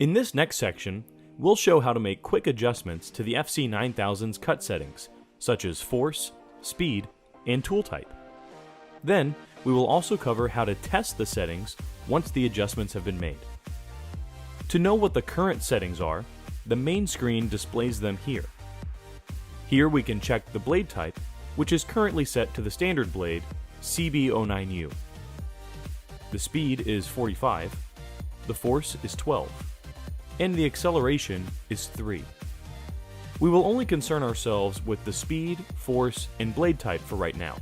In this next section, we'll show how to make quick adjustments to the FC9000's cut settings, such as force, speed, and tool type. Then, we will also cover how to test the settings once the adjustments have been made. To know what the current settings are, the main screen displays them here. Here we can check the blade type, which is currently set to the standard blade, CB09U. The speed is 45, the force is 12, and the acceleration is 3. We will only concern ourselves with the speed, force, and blade type for right now.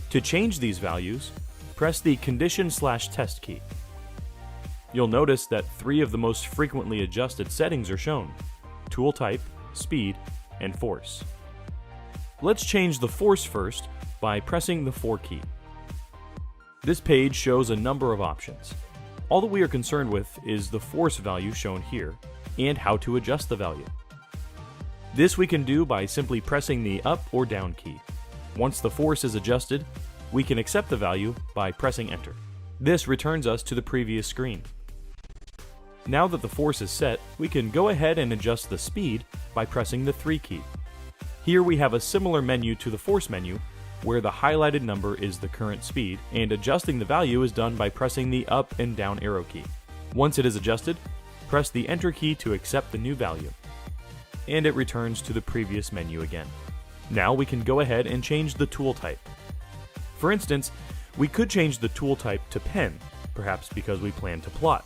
To change these values, press the Condition/Test key. You'll notice that 3 of the most frequently adjusted settings are shown: tool type, speed, and force. Let's change the force first by pressing the 4 key. This page shows a number of options. All that we are concerned with is the force value shown here and how to adjust the value. This we can do by simply pressing the up or down key. Once the force is adjusted, we can accept the value by pressing enter. This returns us to the previous screen. Now that the force is set, we can go ahead and adjust the speed by pressing the 3 key. Here we have a similar menu to the force menu, where the highlighted number is the current speed, and adjusting the value is done by pressing the up and down arrow key. Once it is adjusted, press the enter key to accept the new value, and it returns to the previous menu again. Now we can go ahead and change the tool type. For instance, we could change the tool type to pen, perhaps because we plan to plot.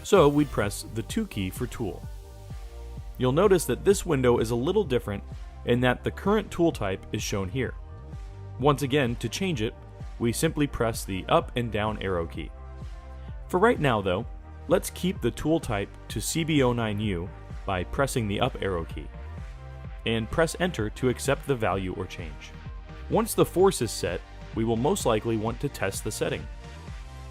So we'd press the 2 key for tool. You'll notice that this window is a little different in that the current tool type is shown here. Once again, to change it, we simply press the up and down arrow key. For right now though, let's keep the tool type to CB09U by pressing the up arrow key, and press enter to accept the value or change. Once the force is set, we will most likely want to test the setting.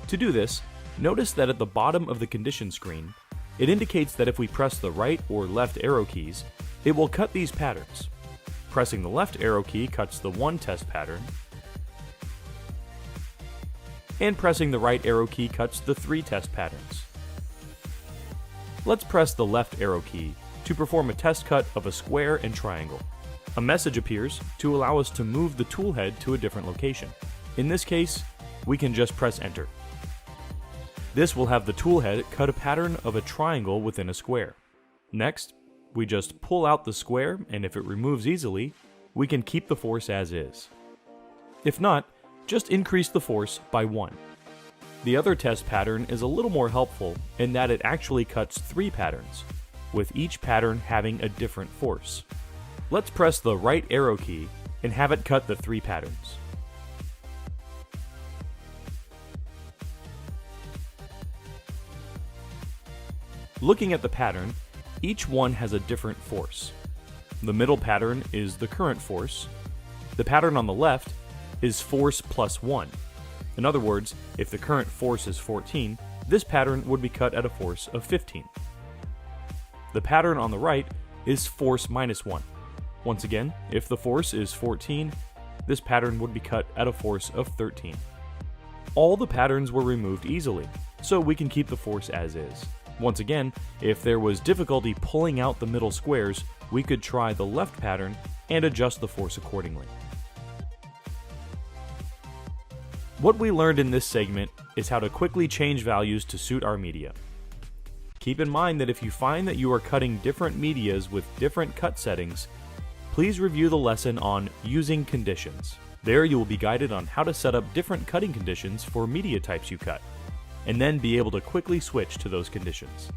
To do this, notice that at the bottom of the condition screen, it indicates that if we press the right or left arrow keys, it will cut these patterns. Pressing the left arrow key cuts the 1 test pattern, and pressing the right arrow key cuts the 3 test patterns. Let's press the left arrow key to perform a test cut of a square and triangle. A message appears to allow us to move the tool head to a different location. In this case, we can just press enter. This will have the tool head cut a pattern of a triangle within a square. Next, we just pull out the square, and if it removes easily, we can keep the force as is. If not, just increase the force by 1. The other test pattern is a little more helpful in that it actually cuts 3 patterns, with each pattern having a different force. Let's press the right arrow key and have it cut the 3 patterns. Looking at the pattern, each one has a different force. The middle pattern is the current force. The pattern on the left is force plus 1. In other words, if the current force is 14, this pattern would be cut at a force of 15. The pattern on the right is force minus 1. Once again, if the force is 14, this pattern would be cut at a force of 13. All the patterns were removed easily, so we can keep the force as is. Once again, if there was difficulty pulling out the middle squares, we could try the left pattern and adjust the force accordingly. What we learned in this segment is how to quickly change values to suit our media. Keep in mind that if you find that you are cutting different medias with different cut settings, please review the lesson on using conditions. There you will be guided on how to set up different cutting conditions for media types you cut, and then be able to quickly switch to those conditions.